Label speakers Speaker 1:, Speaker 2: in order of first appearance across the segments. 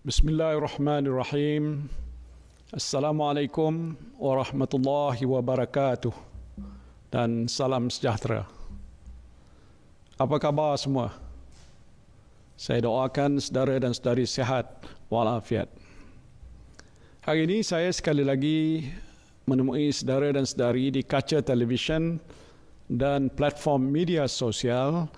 Speaker 1: Bismillahirrahmanirrahim. Assalamualaikum warahmatullahi wabarakatuh dan salam sejahtera. Apa khabar semua? Saya doakan saudara dan saudari sihat walafiat. Hari ini saya sekali lagi menemui saudara dan saudari di kaca televisyen dan platform media sosial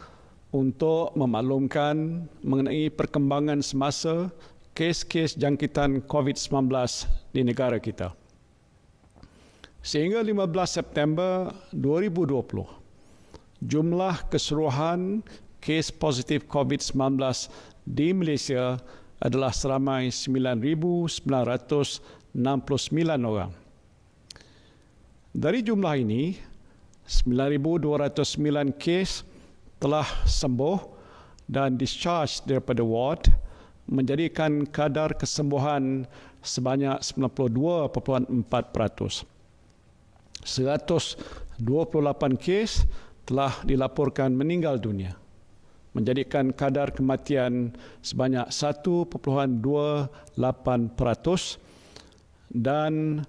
Speaker 1: untuk memaklumkan mengenai perkembangan semasa kes-kes jangkitan COVID-19 di negara kita. Sehingga 15 September 2020, jumlah keseluruhan kes positif COVID-19 di Malaysia adalah seramai 9,969 orang. Dari jumlah ini, 9,209 kes telah sembuh dan discharge daripada ward, menjadikan kadar kesembuhan sebanyak 92.4%. 128 kes telah dilaporkan meninggal dunia, menjadikan kadar kematian sebanyak 1.28% dan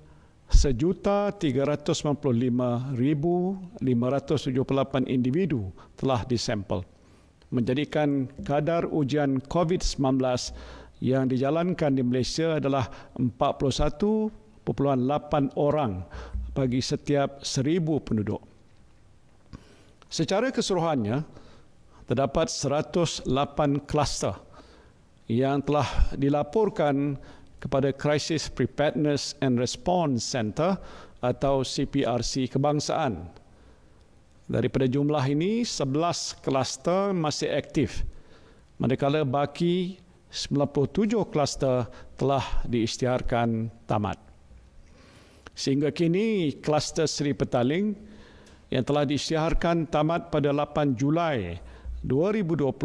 Speaker 1: 1,395,578 individu telah disampel, menjadikan kadar ujian COVID-19 yang dijalankan di Malaysia adalah 41.8 orang bagi setiap 1,000 penduduk. Secara keseluruhannya, terdapat 108 kluster yang telah dilaporkan kepada Crisis Preparedness and Response Center atau CPRC kebangsaan. Daripada jumlah ini, 11 kluster masih aktif, manakala baki 97 kluster telah diisytiharkan tamat. Sehingga kini, kluster Seri Petaling yang telah diisytiharkan tamat pada 8 Julai 2020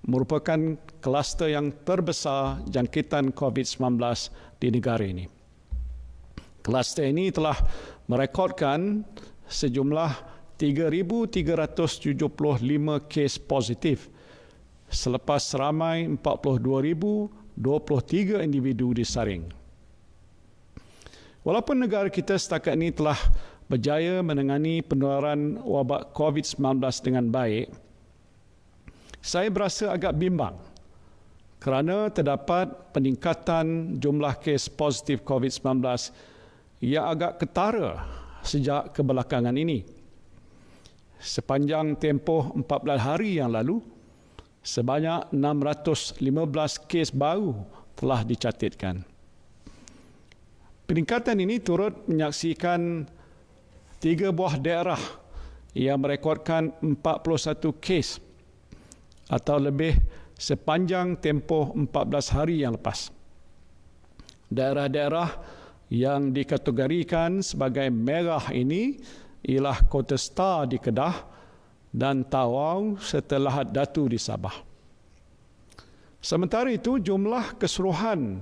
Speaker 1: merupakan kluster yang terbesar jangkitan COVID-19 di negara ini. Kluster ini telah merekodkan sejumlah 3,375 kes positif selepas seramai 42,023 individu disaring. Walaupun negara kita setakat ini telah berjaya menangani penularan wabak COVID-19 dengan baik, saya berasa agak bimbang kerana terdapat peningkatan jumlah kes positif COVID-19 yang agak ketara sejak kebelakangan ini. Sepanjang tempoh 14 hari yang lalu, sebanyak 615 kes baru telah dicatatkan. Peningkatan ini turut menyaksikan 3 buah daerah yang merekodkan 41 kes atau lebih sepanjang tempoh 14 hari yang lepas. Daerah-daerah yang dikategorikan sebagai merah ini ialah Kota Star di Kedah dan Tawau serta Lahad Datu di Sabah. Sementara itu, jumlah keseluruhan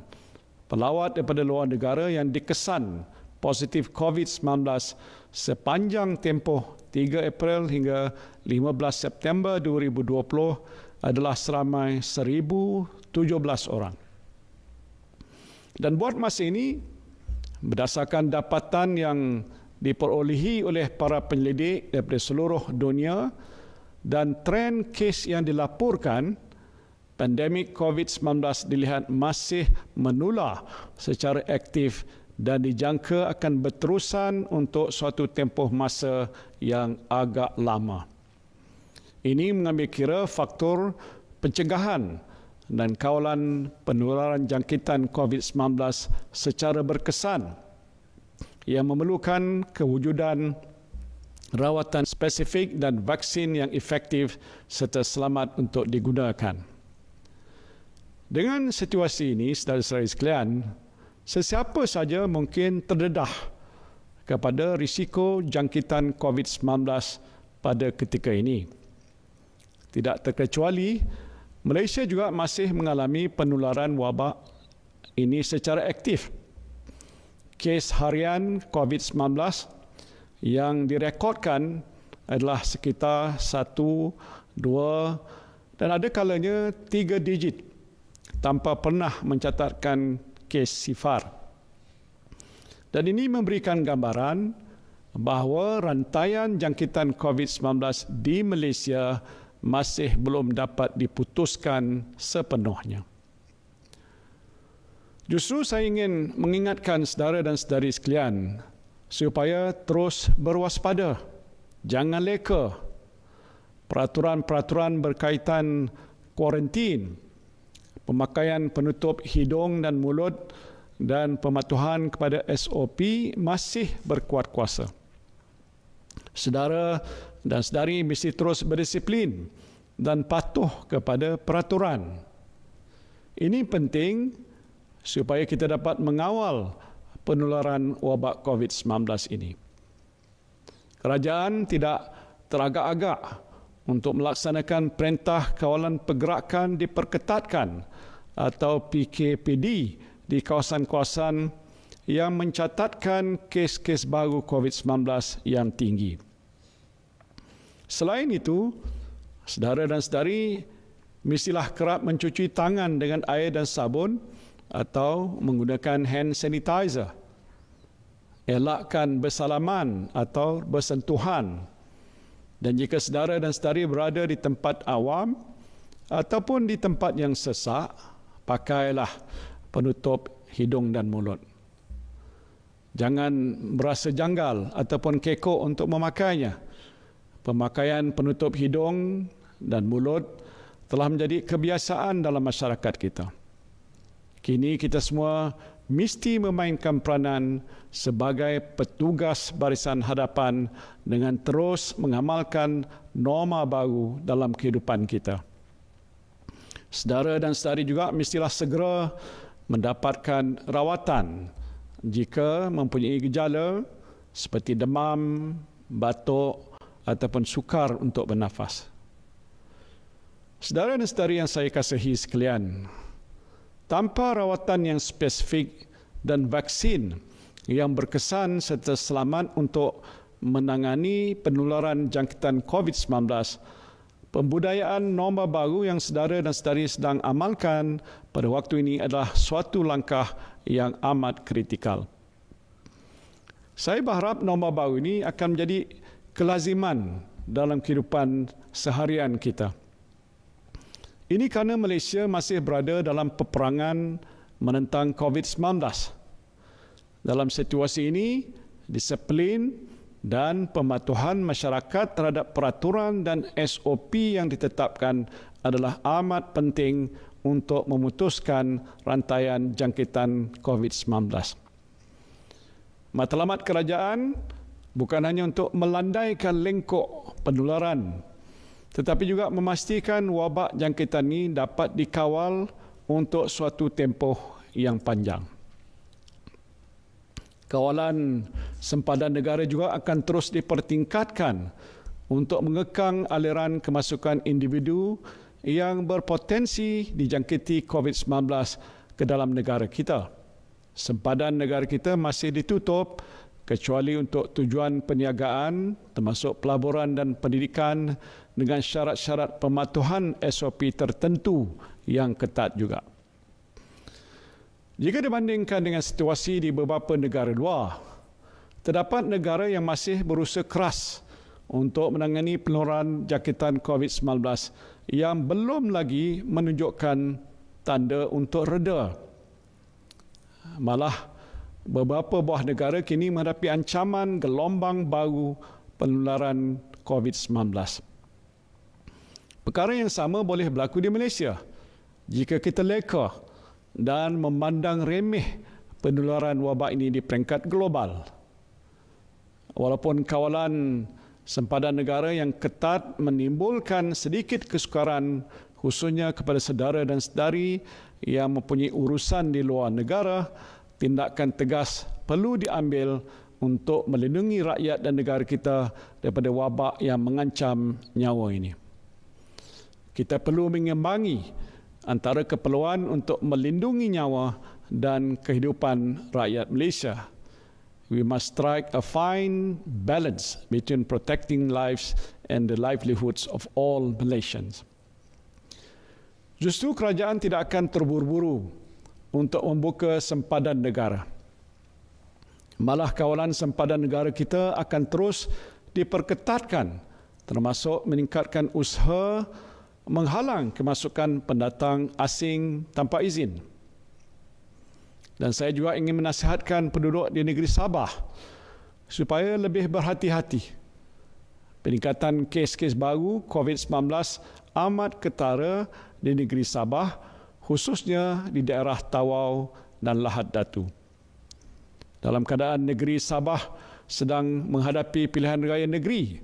Speaker 1: pelawat daripada luar negara yang dikesan positif COVID-19 sepanjang tempoh 3 April hingga 15 September 2020 adalah seramai 1,017 orang. Dan buat masa ini, berdasarkan dapatan yang diperolehi oleh para penyelidik daripada seluruh dunia dan tren kes yang dilaporkan, pandemik COVID-19 dilihat masih menular secara aktif dan dijangka akan berterusan untuk suatu tempoh masa yang agak lama. Ini mengambil kira faktor pencegahan dan kawalan penularan jangkitan COVID-19 secara berkesan yang memerlukan kewujudan rawatan spesifik dan vaksin yang efektif serta selamat untuk digunakan. Dengan situasi ini, saudara-saudari sekalian, sesiapa saja mungkin terdedah kepada risiko jangkitan COVID-19 pada ketika ini. Tidak terkecuali, Malaysia juga masih mengalami penularan wabak ini secara aktif. Kes harian COVID-19 yang direkodkan adalah sekitar 1, 2 dan ada kalanya 3 digit tanpa pernah mencatatkan kes sifar. Dan ini memberikan gambaran bahawa rantaian jangkitan COVID-19 di Malaysia masih belum dapat diputuskan sepenuhnya. Justru saya ingin mengingatkan saudara dan saudari sekalian supaya terus berwaspada, jangan leka. Peraturan-peraturan berkaitan kuarantin, pemakaian penutup hidung dan mulut dan pematuhan kepada SOP masih berkuat kuasa. Saudara dan saudari mesti terus berdisiplin dan patuh kepada peraturan. Ini penting supaya kita dapat mengawal penularan wabak COVID-19 ini. Kerajaan tidak teragak-agak untuk melaksanakan perintah kawalan pergerakan diperketatkan atau PKPD di kawasan-kawasan yang mencatatkan kes-kes baru COVID-19 yang tinggi. Selain itu, saudara dan saudari mestilah kerap mencuci tangan dengan air dan sabun atau menggunakan hand sanitizer. Elakkan bersalaman atau bersentuhan. Dan jika saudara dan saudari berada di tempat awam ataupun di tempat yang sesak, pakailah penutup hidung dan mulut. Jangan berasa janggal ataupun kekok untuk memakainya. Pemakaian penutup hidung dan mulut telah menjadi kebiasaan dalam masyarakat kita. Kini kita semua mesti memainkan peranan sebagai petugas barisan hadapan dengan terus mengamalkan norma baru dalam kehidupan kita. Saudara dan saudari juga mestilah segera mendapatkan rawatan jika mempunyai gejala seperti demam, batuk ataupun sukar untuk bernafas. Saudara dan saudari yang saya kasihi sekalian, tanpa rawatan yang spesifik dan vaksin yang berkesan serta selamat untuk menangani penularan jangkitan COVID-19, pembudayaan norma baru yang saudara dan saudari sedang amalkan pada waktu ini adalah suatu langkah yang amat kritikal. Saya berharap norma baru ini akan menjadi kelaziman dalam kehidupan seharian kita. Ini kerana Malaysia masih berada dalam peperangan menentang COVID-19. Dalam situasi ini, disiplin dan pematuhan masyarakat terhadap peraturan dan SOP yang ditetapkan adalah amat penting untuk memutuskan rantaian jangkitan COVID-19. Matlamat kerajaan bukan hanya untuk melandaikan lengkok penularan, tetapi juga memastikan wabak jangkitan ini dapat dikawal untuk suatu tempoh yang panjang. Kawalan sempadan negara juga akan terus dipertingkatkan untuk mengekang aliran kemasukan individu yang berpotensi dijangkiti COVID-19 ke dalam negara kita. Sempadan negara kita masih ditutup kecuali untuk tujuan perniagaan termasuk pelaburan dan pendidikan dengan syarat-syarat pematuhan SOP tertentu yang ketat juga. Jika dibandingkan dengan situasi di beberapa negara luar, terdapat negara yang masih berusaha keras untuk menangani penularan jangkitan COVID-19 yang belum lagi menunjukkan tanda untuk reda. Malah, beberapa buah negara kini menghadapi ancaman gelombang baru penularan COVID-19. Perkara yang sama boleh berlaku di Malaysia jika kita leka dan memandang remeh penularan wabak ini di peringkat global. Walaupun kawalan sempadan negara yang ketat menimbulkan sedikit kesukaran khususnya kepada saudara dan saudari yang mempunyai urusan di luar negara, tindakan tegas perlu diambil untuk melindungi rakyat dan negara kita daripada wabak yang mengancam nyawa ini. Kita perlu mengimbangi antara keperluan untuk melindungi nyawa dan kehidupan rakyat Malaysia. We must strike a fine balance between protecting lives and the livelihoods of all Malaysians. Justru kerajaan tidak akan terburu-buru untuk membuka sempadan negara. Malah kawalan sempadan negara kita akan terus diperketatkan, termasuk meningkatkan usaha menghalang kemasukan pendatang asing tanpa izin. Dan saya juga ingin menasihatkan penduduk di negeri Sabah supaya lebih berhati-hati. Peningkatan kes-kes baru COVID-19 amat ketara di negeri Sabah, khususnya di daerah Tawau dan Lahad Datu. Dalam keadaan negeri Sabah sedang menghadapi pilihan raya negeri,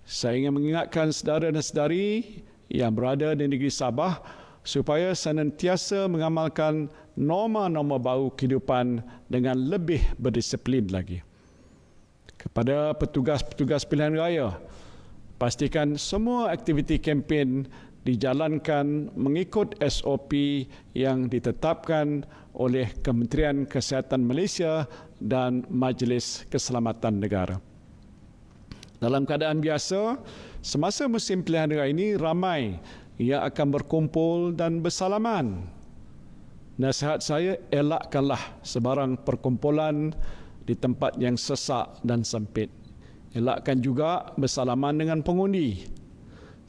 Speaker 1: saya ingin mengingatkan saudara dan saudari yang berada di negeri Sabah supaya senantiasa mengamalkan norma-norma baru kehidupan dengan lebih berdisiplin lagi. Kepada petugas-petugas pilihan raya, pastikan semua aktiviti kempen dijalankan mengikut SOP yang ditetapkan oleh Kementerian Kesihatan Malaysia dan Majlis Keselamatan Negara. Dalam keadaan biasa, semasa musim pilihan raya ini ramai yang akan berkumpul dan bersalaman. Nasihat saya, elakkanlah sebarang perkumpulan di tempat yang sesak dan sempit. Elakkan juga bersalaman dengan pengundi.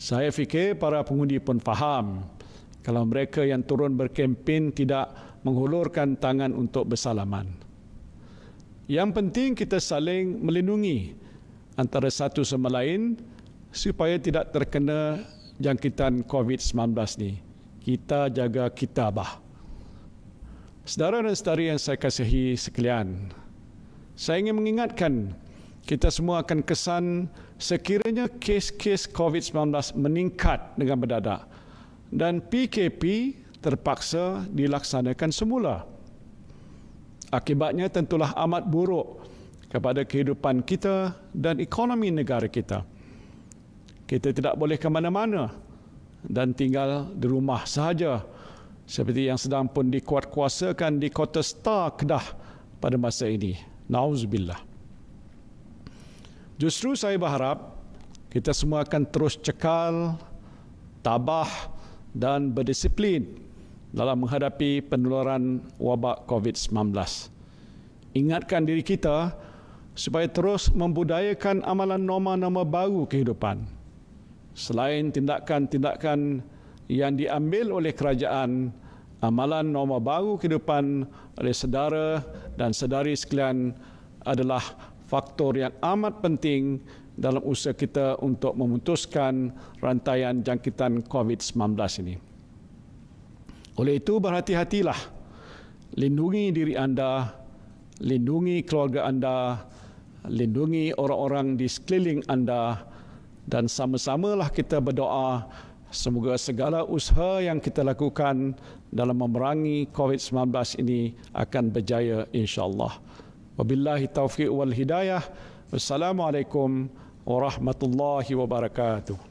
Speaker 1: Saya fikir para pengundi pun faham kalau mereka yang turun berkempen tidak menghulurkan tangan untuk bersalaman. Yang penting kita saling melindungi antara satu sama lain supaya tidak terkena jangkitan COVID-19 ni. Kita jaga kitabah. Saudara dan saudari yang saya kasihi sekalian, saya ingin mengingatkan kita semua akan kesan sekiranya kes-kes COVID-19 meningkat dengan mendadak dan PKP terpaksa dilaksanakan semula. Akibatnya tentulah amat buruk kepada kehidupan kita dan ekonomi negara kita. Kita tidak boleh ke mana-mana dan tinggal di rumah sahaja, seperti yang sedang pun dikuatkuasakan di Kota Star Kedah pada masa ini. Nauzubillah. Justru saya berharap kita semua akan terus cekal, tabah dan berdisiplin dalam menghadapi penularan wabak COVID-19. Ingatkan diri kita supaya terus membudayakan amalan norma-norma baru kehidupan. Selain tindakan-tindakan yang diambil oleh kerajaan, amalan norma baru kehidupan oleh saudara dan saudari sekalian adalah faktor yang amat penting dalam usaha kita untuk memutuskan rantaian jangkitan COVID-19 ini. Oleh itu, berhati-hatilah. Lindungi diri anda, lindungi keluarga anda, lindungi orang-orang di sekeliling anda, dan sama-samalah kita berdoa semoga segala usaha yang kita lakukan dalam memerangi COVID-19 ini akan berjaya insya-Allah. Wabillahi taufiq wal hidayah. Wassalamualaikum warahmatullahi wabarakatuh.